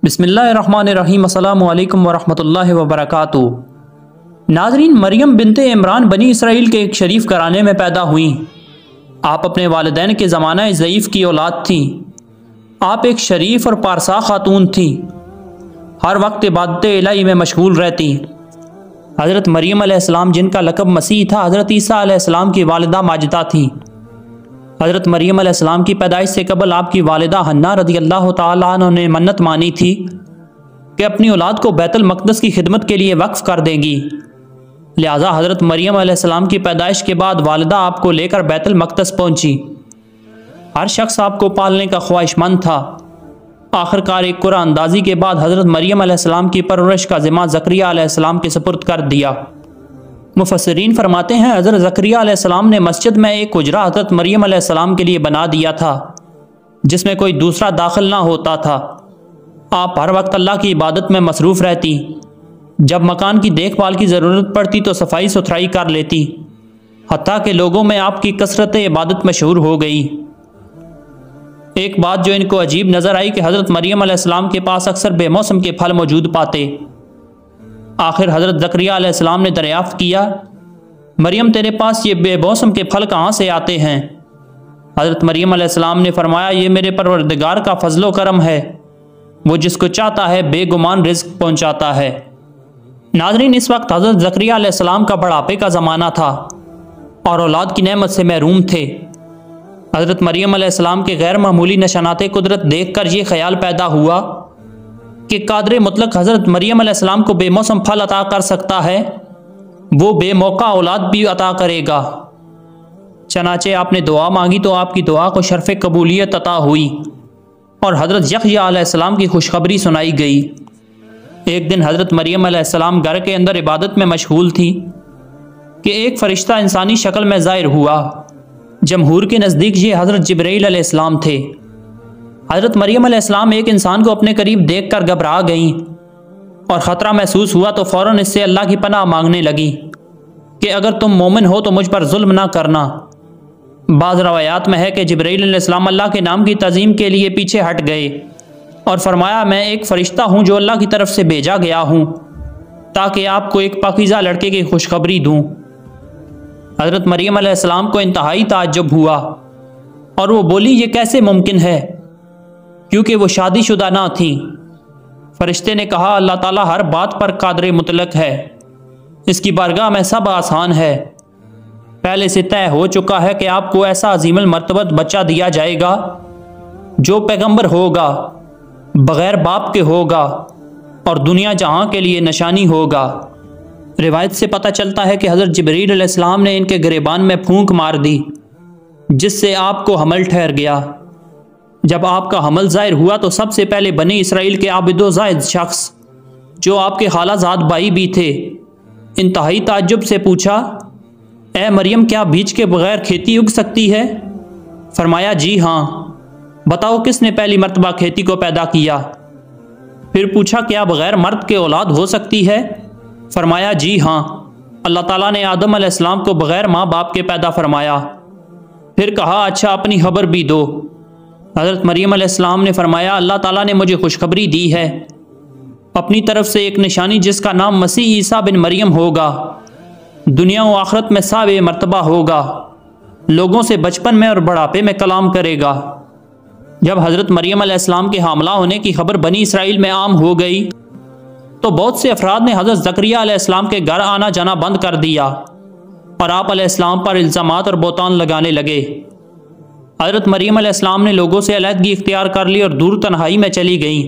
बिस्मिल्लाहिर्रहमानिर्रहीम। अस्सलामु अलैकुम वरहमतुल्लाहि वबरकातुहू। नाज़रीन, मरियम बिनते इमरान बनी इसराइल के एक शरीफ घराने में पैदा हुई। आप अपने वालिदैन के ज़माना ज़ईफ़ की औलाद थी। आप एक शरीफ और पारसा खातून थी। हर वक्त इबादत इलाही में मशगूल रहती। हज़रत मरियम अलैहिस्सलाम, जिनका लक़ब मसीह था, हज़रत ईसा अलैहिस्सलाम की वालिदा माजिदा थी। हज़रत मरियम अलैहिस्सलाम की पैदाइश से कबल आपकी वालिदा हन्ना रज़ियल्लाहु तआला अन्हा ने मन्नत मानी थी कि अपनी औलाद को बैतुल मक़दस की खिदमत के लिए वक्फ़ कर देंगी। लिहाजा हज़रत मरियम अलैहिस्सलाम की पैदाइश के बाद वालिदा आपको लेकर बैतुल मक़दस पहुँची। हर शख्स आपको पालने का ख्वाहिशमंद था। आखिरकार एक कुरान अंदाज़ी के बाद हज़रत मरियम अलैहिस्सलाम की परवरिश का ज़िम्मा ज़करिया अलैहिस्सलाम के सुपुर्द कर दिया। मुफस्सिरीन फरमाते हैं, हज़रत ज़करिया अलैहिस्सलाम ने मस्जिद में एक हुजरा हज़रत मरियम अलैहिस्सलाम के लिए बना दिया था, जिसमें कोई दूसरा दाखिल ना होता था। आप हर वक्त अल्लाह की इबादत में मसरूफ़ रहती। जब मकान की देखभाल की ज़रूरत पड़ती तो सफाई सुथराई कर लेती। हत्ता के लोगों में आपकी कसरत इबादत मशहूर हो गई। एक बात जो इनको अजीब नज़र आई कि हज़रत मरियम अलैहिस्सलाम के पास अक्सर बेमौसम के फल मौजूद पाते। आखिर हज़रत ज़करिया अलैहिस्सलाम ने दरियाफ़्त किया, मरियम, तेरे पास ये बेमौसम के फल कहाँ से आते हैं? हज़रत मरियम अलैहिस्सलाम ने फरमाया, ये मेरे परवरदिगार का फजलो करम है। वो जिसको चाहता है बेगुमान रिज़्क़ पहुँचाता है। नाज़रीन, इस वक्त हज़रत ज़करिया अलैहिस्सलाम का बुढ़ापे का ज़माना था और औलाद की नेमत से महरूम थे। हज़रत मरियम अलैहिस्सलाम के गैर मामूली नशानाते कुदरत देख कर ये ख्याल पैदा हुआ कि कादिर मुतलक हज़रत मरियम अलैहिस्सलाम को बेमौसम फल अता कर सकता है, वो बेमौका औलाद भी अता करेगा। चनाचे आपने दुआ मांगी तो आपकी दुआ को शर्फ़ कबूलियत अता हुई और हज़रत यहया अलैहिस्सलाम की खुशखबरी सुनाई गई। एक दिन हज़रत मरियम अलैहिस्सलाम घर के अंदर इबादत में मशगूल थी कि एक फ़रिश्ता इंसानी शक्ल में ज़ाहिर हुआ। जमहूर के नज़दीक ये हज़रत जिब्राईल अलैहिस्सलाम थे। हज़रत मरियम अलैहिस्सलाम एक इंसान को अपने करीब देख कर घबरा गईं और ख़तरा महसूस हुआ तो फ़ौरन इससे अल्लाह की पनाह मांगने लगी कि अगर तुम मोमिन हो तो मुझ पर जुल्म ना करना। बाज़ रवायात में है कि जिब्राईल अलैहिस्सलाम अल्लाह के नाम की तज़ीम के लिए पीछे हट गए और फरमाया, मैं एक फ़रिश्ता हूँ जो अल्लाह की तरफ से भेजा गया हूँ ताकि आपको एक पाकीज़ा लड़के की खुशखबरी दूँ। हज़रत मरियम अलैहिस्सलाम को इंतहाई ताज्जुब हुआ और वो बोली, ये कैसे मुमकिन है, क्योंकि वो शादीशुदा ना थी। फ़रिश्ते ने कहा, अल्लाह ताला हर बात पर कादिर मुतलक है, इसकी बारगाह में सब आसान है। पहले से तय हो चुका है कि आपको ऐसा अजीमुल मर्तबत बच्चा दिया जाएगा जो पैगंबर होगा, बग़ैर बाप के होगा और दुनिया जहां के लिए निशानी होगा। रिवायत से पता चलता है कि हज़रत जिब्रील अलैहिस्सलाम ने इनके गिरेबान में फूंक मार दी, जिससे आपको हमल ठहर गया। जब आपका हमल ज़ाहिर हुआ तो सबसे पहले बनी इसराइल के आबिदो ज़ाहिद शख्स, जो आपके खालाजाद भाई भी थे, इंतहाई ताज्जुब से पूछा, ए मरियम, क्या बीज के बग़ैर खेती उग सकती है? फरमाया, जी हाँ। बताओ, किसने पहली मर्तबा खेती को पैदा किया? फिर पूछा, क्या बग़ैर मर्द के औलाद हो सकती है? फरमाया, जी हाँ। अल्लाह ताला ने आदम अलैहिस्सलाम को बग़ैर माँ बाप के पैदा फरमाया। फिर कहा, अच्छा, अपनी खबर भी दो। हज़रत मरियम अलैहिस्सलाम ने फरमाया, अल्लाह ताला ने मुझे खुशखबरी दी है अपनी तरफ से एक निशानी जिसका नाम मसीह ईसा बिन मरियम होगा। दुनिया व आखिरत में सावे मर्तबा होगा। लोगों से बचपन में और बुढ़ापे में कलाम करेगा। जब हज़रत मरियम अलैहिस्सलाम के हामला होने की खबर बनी इसराइल में आम हो गई तो बहुत से अफराद ने हज़रत ज़करिया अलैहिस्सलाम के घर आना जाना बंद कर दिया और आप अलैहिस्सलाम पर इल्ज़ामात और बोतान लगाने लगे। हज़रत मरियम अलैहिस्सलाम ने लोगों से अलहदगी इख्तियार कर ली और दूर तन्हाई में चली गईं।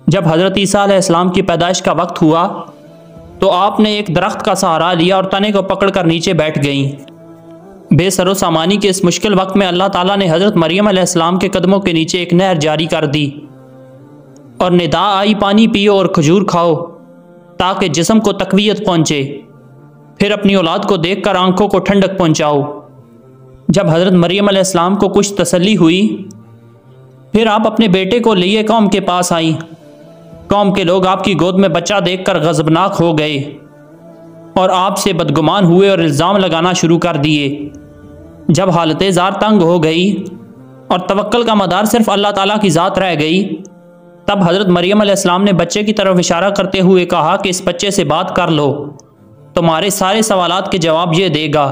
जब हज़रत ईसा अलैहिस्सलाम की पैदाइश का वक्त हुआ तो आपने एक दरख्त का सहारा लिया और तने को पकड़कर नीचे बैठ गईं। बेसरो सामानी के इस मुश्किल वक्त में अल्लाह ताला ने हज़रत मरियम अलैहिस्सलाम के कदमों के नीचे एक नहर जारी कर दी और निदा आई, पानी पियो और खजूर खाओ ताकि जिस्म को तकवीयत पहुँचे। फिर अपनी औलाद को देख कर आंखों को ठंडक पहुँचाओ। जब हज़रत मरियम अलैहिस्सलाम को कुछ तसल्ली हुई, फिर आप अपने बेटे को लिए कौम के पास आईं। कौम के लोग आपकी गोद में बच्चा देखकर गज़बनाक हो गए और आपसे बदगुमान हुए और इल्ज़ाम लगाना शुरू कर दिए। जब हालत ज़ार तंग हो गई और तवक्कल का मदार सिर्फ अल्लाह ताला की ज़ात रह गई, तब हज़रत मरियम अलैहिस्सलाम ने बच्चे की तरफ इशारा करते हुए कहा कि इस बच्चे से बात कर लो, तुम्हारे सारे सवालात के जवाब ये देगा।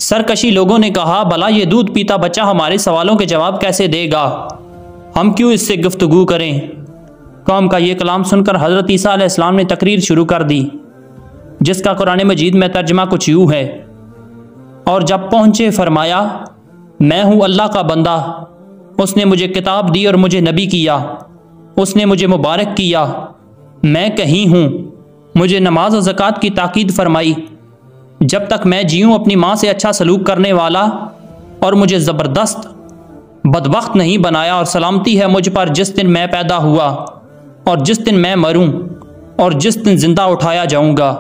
सरकशी लोगों ने कहा, भला ये दूध पीता बच्चा हमारे सवालों के जवाब कैसे देगा, हम क्यों इससे गुफ्तगू करें। कौम का ये कलाम सुनकर हज़रत ईसा अलैहिस्सलाम ने तकरीर शुरू कर दी, जिसका कुरान मजीद में तर्जमा कुछ यूँ है। और जब पहुँचे फरमाया, मैं हूँ अल्लाह का बंदा, उसने मुझे किताब दी और मुझे नबी किया, उसने मुझे मुबारक किया, मैं कहीं हूँ, मुझे नमाज और ज़कात की ताकीद फरमाई, जब तक मैं जीऊँ अपनी माँ से अच्छा सलूक करने वाला, और मुझे ज़बरदस्त बदबख्त नहीं बनाया, और सलामती है मुझ पर जिस दिन मैं पैदा हुआ और जिस दिन मैं मरूं और जिस दिन ज़िंदा उठाया जाऊंगा।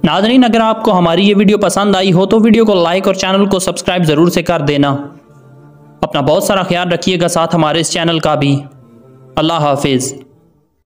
नाज़रीन, अगर आपको हमारी ये वीडियो पसंद आई हो तो वीडियो को लाइक और चैनल को सब्सक्राइब ज़रूर से कर देना। अपना बहुत सारा ख्याल रखिएगा, साथ हमारे इस चैनल का भी। अल्लाह हाफिज़।